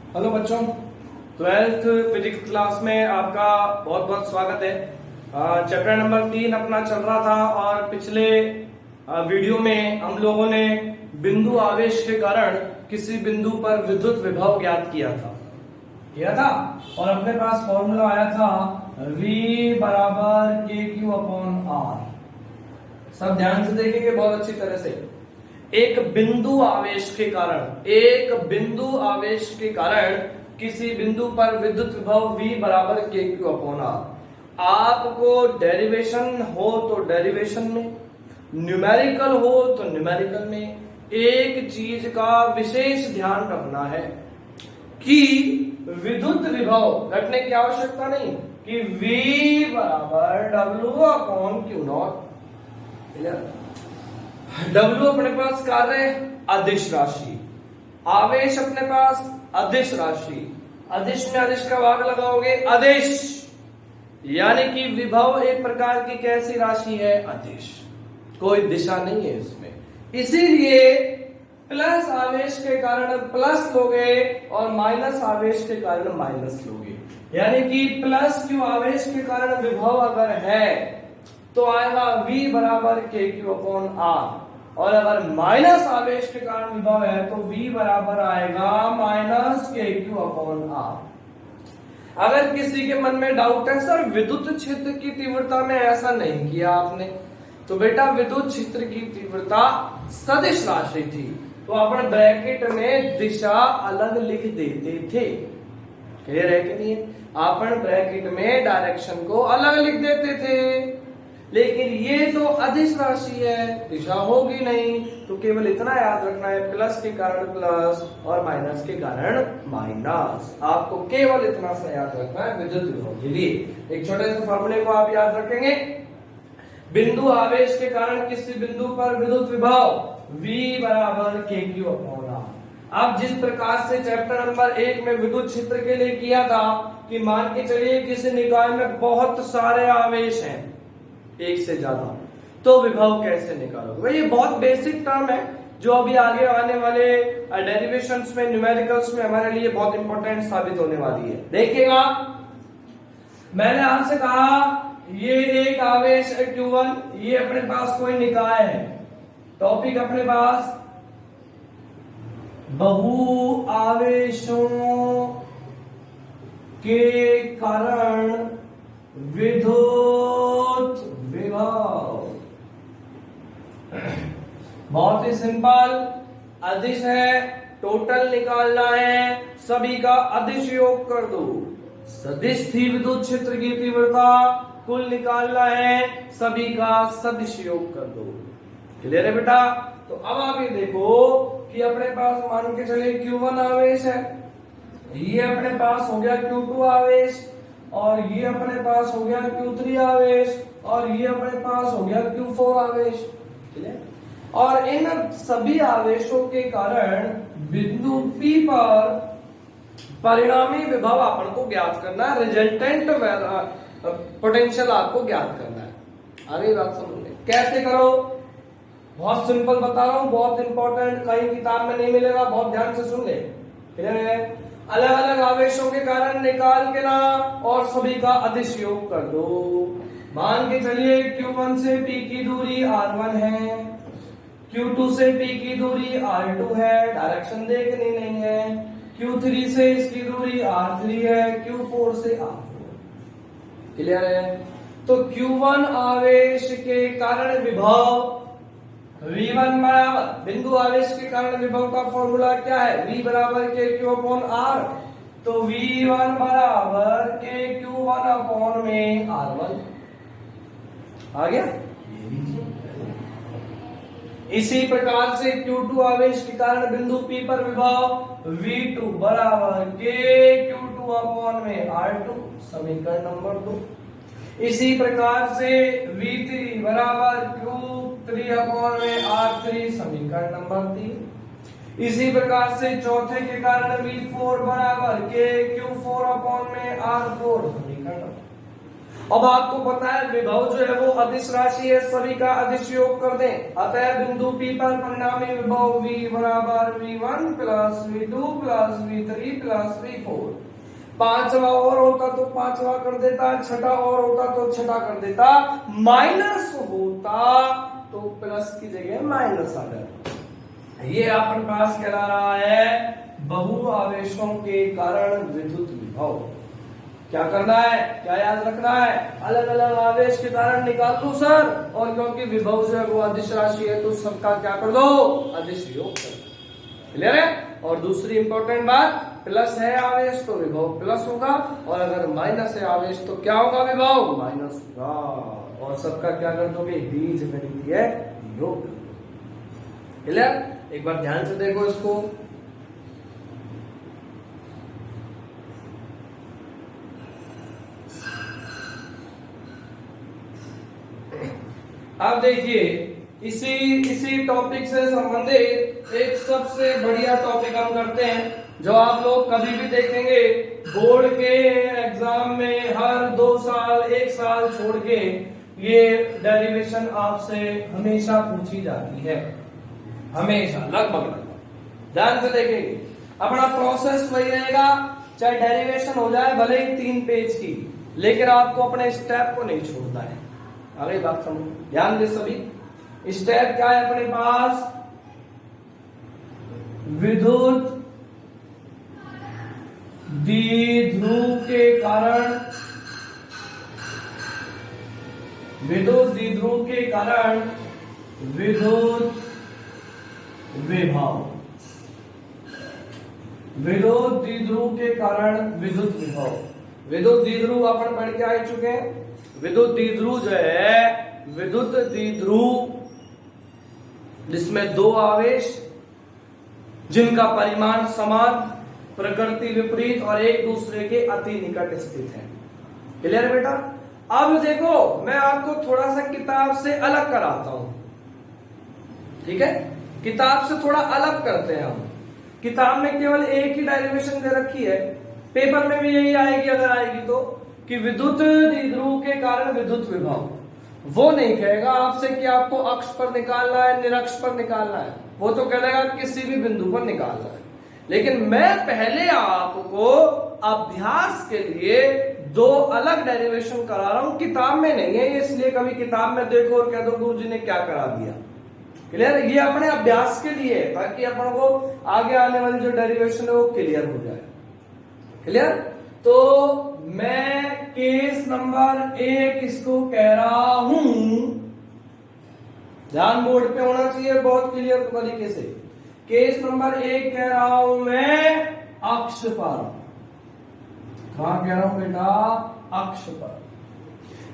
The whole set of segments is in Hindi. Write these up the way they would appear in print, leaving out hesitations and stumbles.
हेलो बच्चों, 12th फिजिक्स क्लास में आपका बहुत बहुत स्वागत है। चैप्टर नंबर 3 अपना चल रहा था और पिछले वीडियो में हम लोगों ने बिंदु आवेश के कारण किसी बिंदु पर विद्युत विभव ज्ञात किया था और अपने पास फॉर्मूला आया था V बराबर KQ/R। सब ध्यान से देखेंगे बहुत अच्छी तरह से। एक बिंदु आवेश के कारण किसी बिंदु पर विद्युत विभव V बराबर KQ/R। आपको डेरिवेशन हो तो डेरिवेशन में, न्यूमेरिकल हो तो न्यूमेरिकल में एक चीज का विशेष ध्यान रखना है कि विद्युत विभव रखने की आवश्यकता नहीं कि V बराबर W/Q0। W अपने पास कार्य अदिश राशि, आवेश अपने पास अदिश राशि, अदिश में अदिश का भाग लगाओगे अदिश, यानी कि विभव एक प्रकार की कैसी राशि है? अदिश, कोई दिशा नहीं है इसमें। इसीलिए प्लस आवेश के कारण प्लस लोगे और माइनस आवेश के कारण माइनस लोगे, यानी कि प्लस Q आवेश के कारण विभव अगर है तो आएगा V बराबर KQ/R, और अगर माइनस आवेश के कारण विभव है तो V बराबर आएगा माइनस KQ/R। अगर किसी के मन में डाउट है सर विद्युत क्षेत्र की तीव्रता में ऐसा नहीं किया आपने, तो बेटा विद्युत क्षेत्र की तीव्रता सदिश राशि थी तो अपन ब्रैकेट में दिशा अलग लिख देते थे। क्लियर है कि नहीं? अपन ब्रैकेट में डायरेक्शन को अलग लिख देते थे, लेकिन ये तो अदिश राशि है, दिशा होगी नहीं, तो केवल इतना याद रखना है प्लस के कारण प्लस और माइनस के कारण माइनस। आपको केवल इतना सा याद रखना है विद्युत विभव के लिए। एक छोटे से फॉर्मूले को आप याद रखेंगे, बिंदु आवेश के कारण किसी बिंदु पर विद्युत विभव V बराबर KQ/R। अब जिस प्रकार से चैप्टर नंबर 1 में विद्युत क्षेत्र के लिए किया था कि मान के चलिए किसी निकाय में बहुत सारे आवेश हैं, एक से ज्यादा, तो विभव कैसे निकालोगे? ये बहुत बेसिक टर्म है जो अभी आगे आने वाले डेरिवेशंस में, न्यूमेरिकल्स में हमारे लिए बहुत इंपॉर्टेंट साबित होने वाली है। देखिएगा, मैंने आपसे कहा ये एक आवेश है Q1, ये अपने पास कोई निकाय है। टॉपिक अपने पास बहु आवेशों के कारण विद्युत विभव। बहुत ही सिंपल, अदिश है, टोटल निकालना है, सभी का अदिश योग कर दो। सदिश थी विद्युत क्षेत्र की तीव्रता, कुल निकालना है, सभी का सदिश योग कर दो। क्लियर है बेटा? तो अब आप ये देखो कि अपने पास मान के चले Q1 आवेश है, ये अपने पास हो गया Q2 आवेश, और ये अपने पास हो गया Q3 आवेश, और ये अपने पास हो गया Q4 आवेश। और इन सभी आवेशों के कारण बिंदु P पर परिणामी विभव अपन को ज्ञात करना है, रिजल्टेंट पोटेंशियल आपको ज्ञात करना है। आगे बात समझ लें, कैसे करो? बहुत सिंपल बता रहा हूं, बहुत इंपॉर्टेंट, कहीं किताब में नहीं मिलेगा, बहुत ध्यान से सुन ले। क्लियर है? अलग अलग आवेशों के कारण निकाल के ना और सभी का अदिश योग कर दो। मान के चलिए Q1 से P की दूरी R1 है, Q2 से P की दूरी R2 है, डायरेक्शन देखनी नहीं है, Q3 से इसकी दूरी R3 है, Q4 से R4। क्लियर है? तो Q1 आवेश के कारण विभव V1 बराबर, बिंदु आवेश के कारण विभव का फॉर्मूला क्या है? V बराबर KQ/R। तो V1 बराबर KQ1 में R1 आ गया। इसी प्रकार से Q2 आवेश के कारण बिंदु P पर विभव V2 बराबर KQ2 में R2, समीकरण नंबर 2। इसी प्रकार से V3 बराबर Q3 में R3, समीकरण नंबर 3। इसी प्रकार से चौथे के कारण V4 बराबर KQ4 में R4, समीकरण। अब आपको पता है विभव जो है वो अदिश राशि है, सभी का अदिश योग कर दें। अतः बिंदु P पर परिणामी विभव V बराबर V1 plus V2 plus V3 plus V4। पांचवा और होता तो पांचवा कर देता, छठा और होता तो छठा कर देता, माइनस होता तो प्लस की जगह माइनस आ जाता। ये अपने पास कहला रहा है बहु आवेशों के कारण विद्युत विभव। क्या करना है, क्या याद रखना है, अलग अलग आवेश के कारण निकाल दो सर, और क्योंकि विभव जो है वो अदिश राशि है तो सबका क्या कर दो, अदिश योग कर दो। क्लियर है। और दूसरी इंपॉर्टेंट बात, प्लस है आवेश तो विभव प्लस होगा, और अगर माइनस है आवेश तो क्या होगा, विभव माइनस होगा। और सबका क्या कर दोगे, बीज गणित है योग। क्लियर। एक बार ध्यान से देखो इसको। अब देखिए इसी टॉपिक से संबंधित एक सबसे बढ़िया टॉपिक हम करते हैं, जो आप लोग कभी भी देखेंगे बोर्ड के एग्जाम में हर 2 साल 1 साल छोड़ के ये डेरिवेशन आपसे हमेशा पूछी जाती है, हमेशा लगभग। ध्यान से देखेंगे, अपना प्रोसेस वही रहेगा, चाहे डेरिवेशन हो जाए भले ही 3 पेज की, लेकिन आपको अपने स्टेप को नहीं छोड़ना है। आगे बात समझो, ध्यान दे सभी। स्टेप क्या है अपने पास, विद्युत द्विध्रुव के कारण, विद्युत द्विध्रुव के कारण विद्युत विभव, विद्युत द्विध्रुव के कारण विद्युत विभव। विद्युत द्विध्रुव अपन पढ़ के आ चुके हैं। विद्युत द्विध्रुव जो है, विद्युत द्विध्रुव जिसमें 2 आवेश जिनका परिमाण समान, प्रकृति विपरीत और एक दूसरे के अति निकट स्थित है। क्लियर है बेटा। अब देखो मैं आपको थोड़ा सा किताब से अलग कराता हूं, ठीक है, किताब से थोड़ा अलग करते हैं हम। किताब में केवल एक ही डेरिवेशन दे रखी है, पेपर में भी यही आएगी अगर आएगी तो, कि विद्युत द्विध्रुव के कारण विद्युत विभव। वो नहीं कहेगा आपसे कि आपको अक्ष पर निकालना है, निरक्ष पर निकालना है, वो तो कहेगा किसी भी बिंदु पर निकालना है। लेकिन मैं पहले आपको अभ्यास के लिए 2 अलग डेरिवेशन करा रहा हूं, किताब में नहीं है, इसलिए कभी किताब में देखो और कह दो गुरु जी ने क्या करा दिया। क्लियर। ये अपने अभ्यास के लिए है, ताकि अपन को आगे आने वाली जो डेरिवेशन है वो क्लियर हो जाए। क्लियर। तो मैं केस नंबर 1 इसको कह रहा हूं, ध्यान बोर्ड पे होना चाहिए बहुत क्लियर तरीके से। केस नंबर 1 कह रहा हूं मैं अक्ष पर। कहां कह रहा हूं बेटा, अक्ष पर।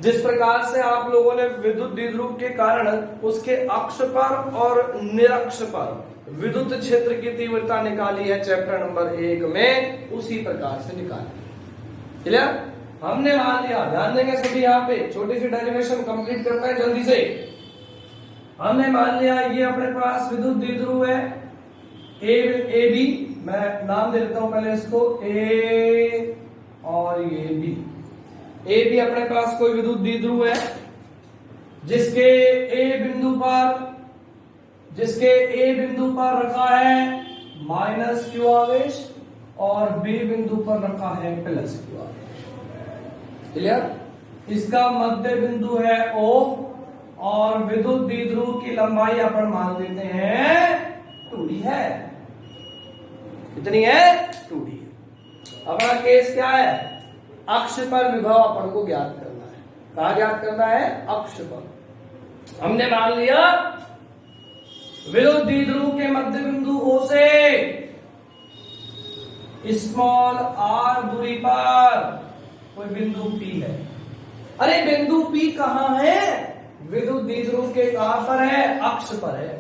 जिस प्रकार से आप लोगों ने विद्युत द्विध्रुव के कारण उसके अक्ष पर और निरक्ष पर विद्युत क्षेत्र की तीव्रता निकाली है चैप्टर नंबर 1 में, उसी प्रकार से निकाली। क्लियर। हमने मान लिया, ध्यान देंगे सभी, यहाँ पे छोटी सी डेरिवेशन कंप्लीट करते हैं जल्दी से। हमने मान लिया ये अपने पास विद्युत द्विध्रुव है ए बी, मैं नाम दे देता हूं पहले इसको, ए और ये बी। ए बी अपने पास कोई विद्युत द्विध्रुव है जिसके ए बिंदु पर रखा है माइनस क्यू आवेश और बी बिंदु पर रखा है प्लस क्यू आवेश। क्लियर। इसका मध्य बिंदु है O और विद्युत द्विध्रुव की लंबाई अपन मान लेते हैं 2d है। कितनी है, 2d। अपना केस क्या है, अक्ष पर विभव अपन को ज्ञात करना है। कहा ज्ञात करना है, अक्ष पर। हमने मान लिया विद्युत द्विध्रुव के मध्य बिंदु O से स्मॉल r दूरी पर कोई बिंदु P है। अरे बिंदु P कहां है, विद्युत द्विध्रुव के कहां पर है, अक्ष पर है।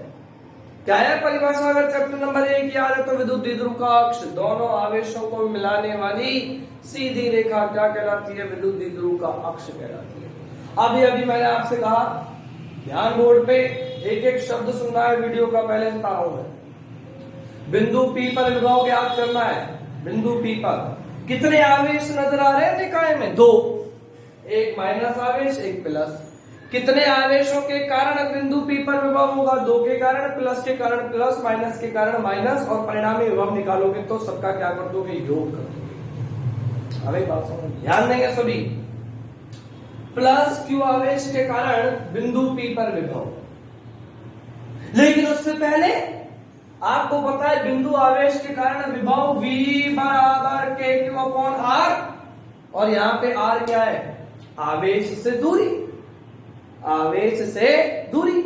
क्या है परिभाषा, अगर चैप्टर नंबर 1 याद है तो विद्युत द्विध्रुव का अक्ष दोनों आवेशों को मिलाने वाली सीधी रेखा क्या कहलाती है, विद्युत द्विध्रुव का अक्ष कहलाती है। अभी मैंने आपसे कहा ध्यान बोर्ड पे एक एक शब्द सुनना है, वीडियो का पहले बता रहा हूं मैं। बिंदु P पर विभव ज्ञात करना है। बिंदु P पर कितने आवेश नजर आ रहे हैं निकाय में, 2। एक माइनस आवेश, एक प्लस। कितने आवेशों के कारण बिंदु P पर विभव होगा? 2 के कारण, प्लस के कारण प्लस, माइनस के कारण माइनस, और परिणामी विभव निकालोगे तो सबका क्या कर दोगे? योग कर दोगे। अभी बात समझ ध्यान देंगे सभी। प्लस Q आवेश के कारण बिंदु P पर विभव, लेकिन उससे पहले आपको पता है बिंदु आवेश के कारण विभव V बराबर KQ अपॉन R, और यहां पे R क्या है? आवेश से दूरी, आवेश से दूरी।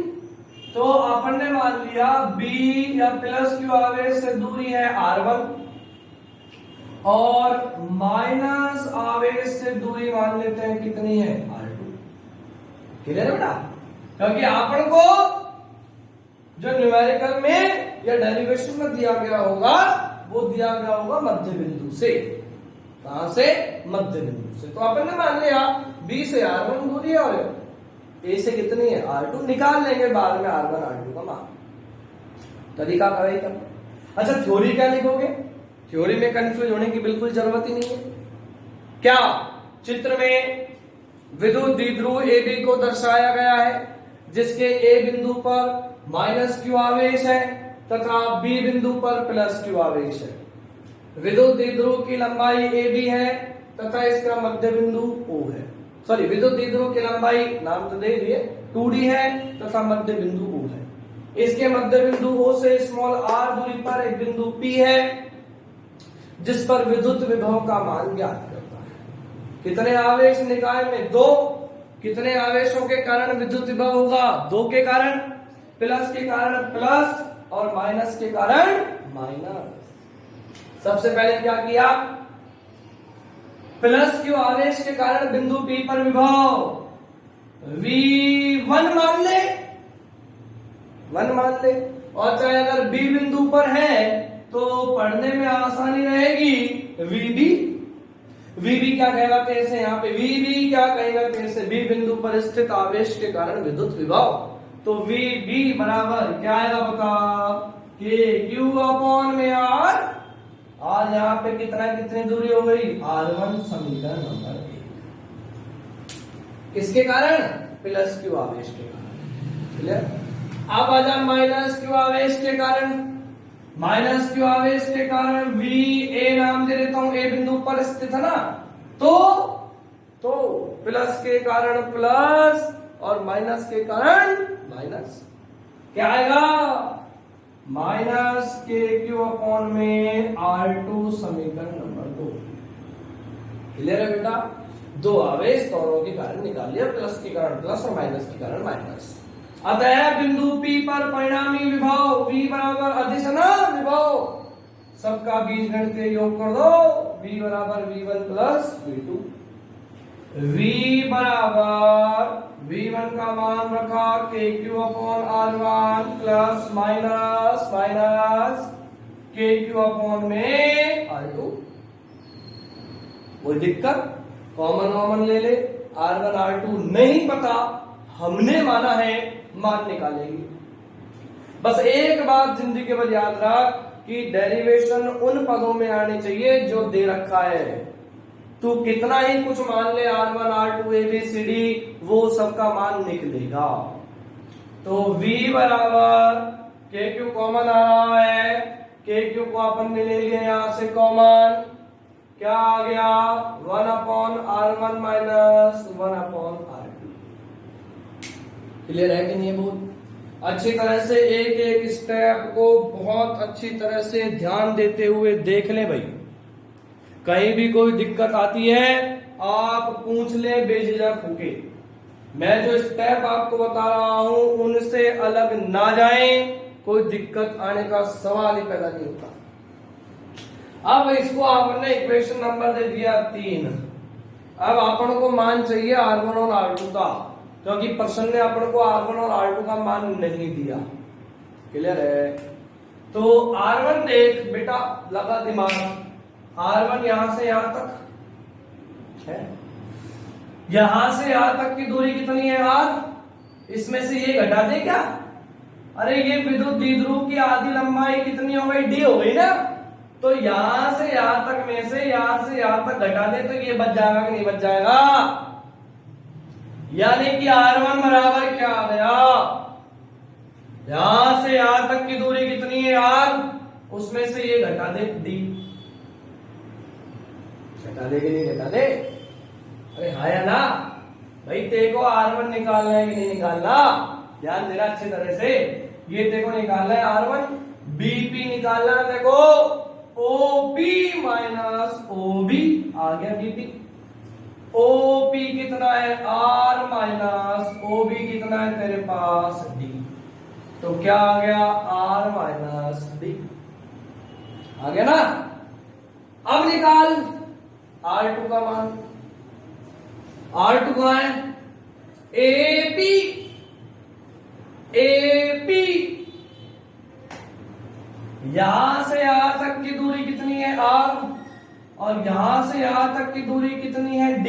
तो अपन ने मान लिया B या प्लस Q आवेश से दूरी है R1, और माइनस आवेश से दूरी मान लेते हैं कितनी है? R2। क्लियर है बेटा? क्योंकि अपन को जो न्यूमेरिकल में या डेरिवेशन में दिया गया होगा वो दिया गया होगा मध्य बिंदु से। कहां से? मध्य बिंदु से। तो अपन ने मान लिया B से R1 दूरी है और A से कितनी है? R2। निकाल लेंगे बाद में R1 R2 का मान। तरीका क्या है? अच्छा, थ्योरी क्या लिखोगे? थ्योरी में कंफ्यूज होने की बिल्कुल जरूरत ही नहीं है। क्या चित्र में विद्युत द्विध्रुव AB को दर्शाया गया है, जिसके A बिंदु पर माइनस Q आवेश है तथा B बिंदु पर प्लस Q आवेश है। विद्युत द्विध्रुव की लंबाई AB है तथा इसका मध्य बिंदु O है। सॉरी, विद्युत द्विध्रुव की लंबाई नाम तो दे दिए 2D है तथा मध्य बिंदु O है। इसके मध्य बिंदु O से स्मॉल r दूरी पर एक बिंदु P है, जिस पर विद्युत विभव का मान ज्ञात करता है। कितने आवेश निकाय में? 2। कितने आवेशों के कारण विद्युत विभव होगा? 2 के कारण, प्लस के कारण प्लस, और माइनस के कारण माइनस। सबसे पहले क्या किया? प्लस Q आवेश के कारण बिंदु P पर विभव V1 मान ले, 1 मान ले, और चाहे अगर B बिंदु पर है तो पढ़ने में आसानी रहेगी VB। VB क्या कहेगा? कैसे? यहाँ पे VB क्या कहेगा? कैसे? B बिंदु पर स्थित आवेश के कारण विद्युत विभव। तो VB बराबर क्या आएगा? बता, KQ अपॉन में R। और यहाँ पे कितनी दूरी हो गई? R1, समीकरण नंबर 1। किसके कारण? प्लस Q आवेश के कारण। क्लियर? अब आ जा माइनस Q आवेश के कारण। माइनस Q आवेश के कारण VA नाम दे देता हूं, A बिंदु पर स्थित है ना, तो प्लस के कारण प्लस और माइनस के कारण माइनस। क्या आएगा? माइनस KQ अपॉन में R2, समीकरण नंबर 2। क्लियर है बेटा? 2 आवेश दोनों के कारण निकाल लिया, प्लस के कारण प्लस और माइनस के कारण माइनस। अतः बिंदु P पर परिणामी विभव V बराबर अदिश ना विभव, सबका बीजगणितीय योग कर दो। V बराबर V1 प्लस V2। V बराबर V1 का मान रखा KQ upon R1 plus minus KQ upon में R2। कोई दिक्कत? कॉमन ले ले। R1 R2 नहीं पता, हमने माना है, मान निकालेंगे। बस एक बात जिंदगी भर याद रख कि डेरिवेशन उन पदों में आनी चाहिए जो दे रखा है। तू कितना ही कुछ मान ले, R1 R2 ABCD, वो सबका मान निकलेगा। तो V बराबर KQ कॉमन आ रहा है, KQ को अपन ने ले लिया यहां से कॉमन, क्या आ गया? 1 upon R1 minus 1 upon R2। Clear है कि नहीं? बहुत अच्छी तरह से एक एक स्टेप को बहुत अच्छी तरह से ध्यान देते हुए देख ले भाई। कहीं भी कोई दिक्कत आती है आप पूछ ले बेझिझक होके। मैं जो स्टेप आपको बता रहा हूं उनसे अलग ना जाएं, कोई दिक्कत आने का सवाल ही पैदा नहीं होता। अब इसको आपने इक्वेशन नंबर दे दिया 3। अब अपन को मान चाहिए R1 और R2 का, क्योंकि प्रश्न ने अपन को R1 और R2 का मान नहीं दिया। क्लियर है? तो R1 देख बेटा, लगा दिमाग। R1 यहां से यहां तक है, यहां से यहां तक की दूरी कितनी है? R। इसमें से ये घटा दे क्या? अरे ये विद्युत द्विध्रुव की आधी लंबाई कितनी हो गई? D हो गई ना। तो यहां से यहां तक में से यहां से यहां तक घटा दे तो ये बच जाएगा कि नहीं बच जाएगा? यानी कि R1 बराबर क्या आ गया, यहां से यहां तक की दूरी कितनी है R, उसमें से ये घटा दे D, घटा दे कि नहीं घटा दे, अरे हाँ या ना भाई, तेरे को R1 निकालना है कि नहीं निकालना, ध्यान देना अच्छी तरह से, ये तेरे को निकालना है R1, BP निकालना है तेरे को, OP माइनस OB आ गया BP, OP कितना है R माइनस OB कितना है तेरे पास D, तो क्या आ गया R माइनस D आ गया ना। अब निकाल R2 का मान, R2 का है AP, AP यहां से यहां तक की दूरी कितनी है R, और यहां से यहां तक की दूरी कितनी है D,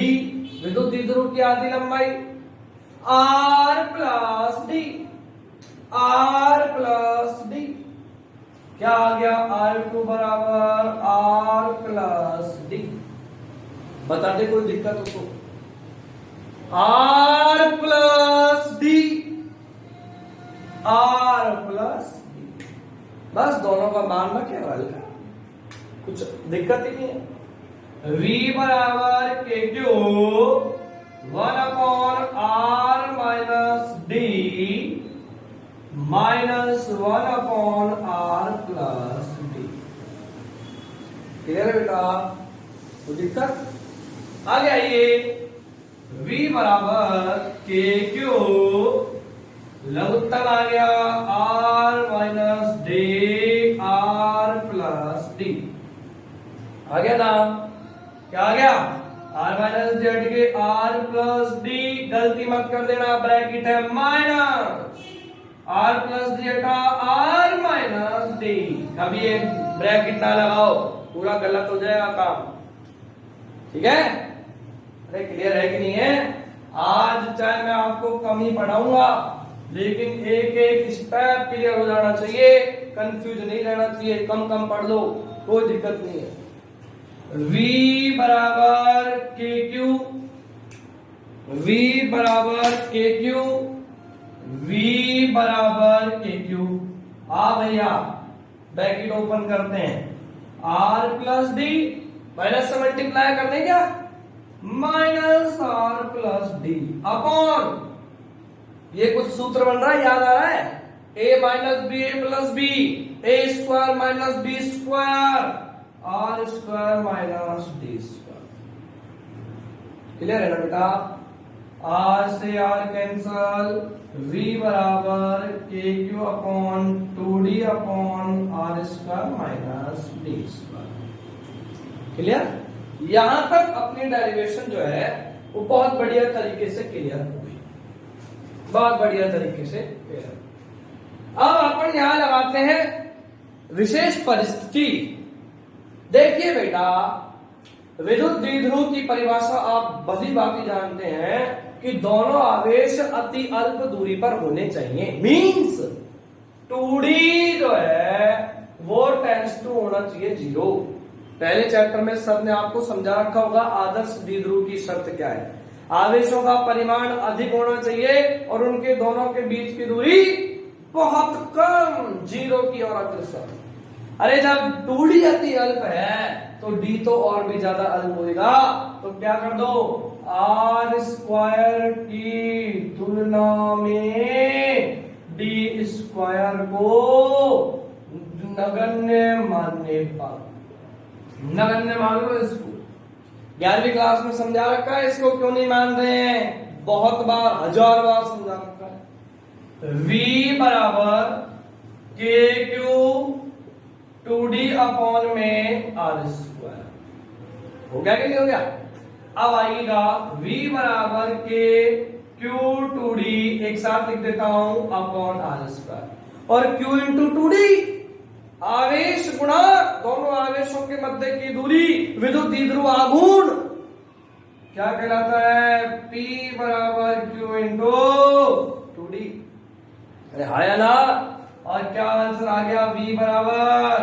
विद्युत द्विध्रुव की आधी लंबाई R plus D, R plus D, क्या आ गया R2 बराबर R प्लस D, बता दे कोई दिक्कत हो तो, R plus D, R plus D, बस दोनों का मान रखे हल का, कुछ दिक्कत ही नहीं है। V बराबर के Q 1/R minus D minus 1/R plus D, clear है बेटा, कोई दिक्कत, आगे आइए, V बराबर के क्यू लघुत्तम आ गया R minus D R plus D, आ गया ना, क्या आ गया R माइनस जेड के R प्लस D, गलती मत कर देना, ब्रैकेट है माइनस R प्लस जेटा R माइनस D, कभी एक ब्रैकेट ना लगाओ, पूरा गलत हो जाएगा काम, ठीक है, अरे क्लियर है कि नहीं है। आज चाहे मैं आपको कम ही पढ़ाऊंगा, लेकिन एक एक स्टेप क्लियर हो जाना चाहिए, कंफ्यूज नहीं रहना चाहिए, कम कम पढ़ लो कोई दिक्कत नहीं है। V बराबर के क्यू, V बराबर के क्यू, V बराबर के क्यू, आ भैया ब्रैकेट ओपन करते हैं, R प्लस D माइनस से मल्टीप्लाई करने क्या, minus R plus D upon, ये कुछ सूत्र बन रहा है, याद आ रहा है, A minus b a plus b, a square minus b square R square minus D square, clear है ना बेटा, R से R कैंसल, V बराबर के Q upon 2D upon R square minus D square, clear, यहां तक अपनी डेरिवेशन जो है वो बहुत बढ़िया तरीके से क्लियर हो गई, बहुत बढ़िया तरीके से क्लियर। अब अपन यहां लगाते हैं विशेष परिस्थिति। देखिए बेटा, विद्युत द्विध्रुव की परिभाषा आप भली भांति जानते हैं कि दोनों आवेश अति अल्प दूरी पर होने चाहिए, मींस 2D जो है वो टेंड्स टू होना चाहिए 0। पहले चैप्टर में सर ने आपको समझा रखा होगा आदर्श द्विध्रुव की शर्त क्या है, आवेशों का परिमाण अधिक होना चाहिए और उनके दोनों के बीच की दूरी बहुत कम, 0 की ओर अग्रसर। अरे जब 2D अति अल्प है तो D तो और भी ज्यादा अल्प होगा, तो क्या कर दो, R स्क्वायर की तुलना में D स्क्वायर को नगण्य मानने पर, नगण्य मान लो इसको, 11वीं क्लास में समझा रखा है, इसको क्यों नहीं मान रहे हैं, बहुत बार 1000 बार समझा रखा है। V बराबर के क्यू 2D अपॉन में R स्क्वायर, हो गया कि नहीं हो गया। अब आइएगा V बराबर के क्यू 2D, एक साथ लिख देता हूं, अपॉन R स्क्वायर, और Q इंटू 2D आवेश गुणा दोनों आवेशों के मध्य की दूरी, विद्युत द्विध्रुव आघूर्ण क्या कहलाता है, P बराबर Q इंटू 2D, अरे हाँ या ना, और क्या आंसर आ गया, V बराबर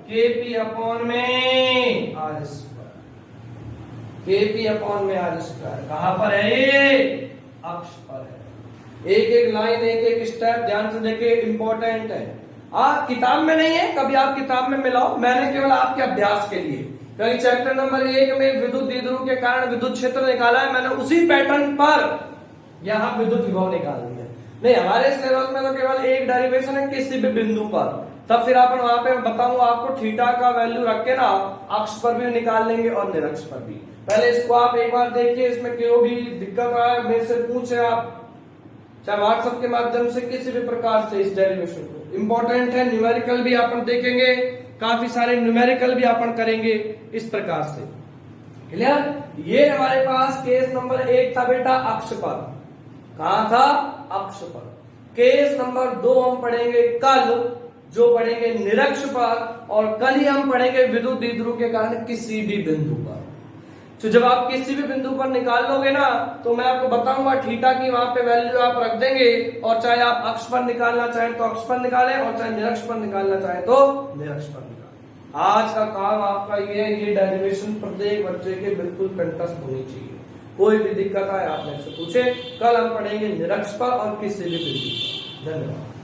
KP अपॉन में R स्क्वायर, KP अपॉन में R स्क्वायर, कहां पर है ये, अक्ष पर है। एक एक लाइन, एक एक स्टेप ध्यान से देखिए, इंपॉर्टेंट है। किताब में नहीं है, कभी आप किताब में मिलाओ, मैंने केवल आपके अभ्यास के लिए, क्योंकि चैप्टर नंबर 1 में विद्युत द्विध्रुव के कारण विद्युत क्षेत्र निकाला है, मैंने उसी पैटर्न पर यहाँ विद्युत विभव निकाल दिया। नहीं, हमारे सिलेबस में तो केवल एक डेरिवेशन है किसी भी बिंदु पर, तब फिर अपन वहां पे बताऊंगा आपको थीटा का वैल्यू रख के ना अक्ष पर भी निकाल लेंगे और निरक्ष पर भी। पहले इसको आप एक बार देखिए, इसमें क्यों भी दिक्कत आए मेरे से पूछे आप, चाहे व्हाट्सएप के माध्यम से किसी भी प्रकार से, इस डेरिवेशन को इंपॉर्टेंट है। न्यूमेरिकल भी अपन देखेंगे, काफी सारे न्यूमेरिकल भी अपन करेंगे इस प्रकार से। क्लियर? ये हमारे पास केस नंबर 1 था बेटा अक्ष पर। कहा था? अक्ष पर। केस नंबर 2 हम पढ़ेंगे कल, जो पढ़ेंगे निरक्ष पर, और कल ही हम पढ़ेंगे विद्युत द्विध्रुव के कारण किसी भी बिंदु पर। तो जब आप किसी भी बिंदु पर निकाल लोगे ना, तो मैं आपको बताऊंगा थीटा की वहां पे वैल्यू आप रख देंगे, और चाहे आप अक्ष पर निकालना चाहें तो अक्ष पर निकालें, और चाहे निरक्ष पर निकालना चाहें तो निरक्ष पर निकालें। आज का काम आपका ये डेरिवेशन प्रत्येक बच्चे के बिल्कुल कंठस्थ होनी चाहिए। कोई भी दिक्कत आए आप मेरे से पूछे। कल हम पढ़ेंगे निरक्ष पर और किसी भी बिंदु पर। धन्यवाद।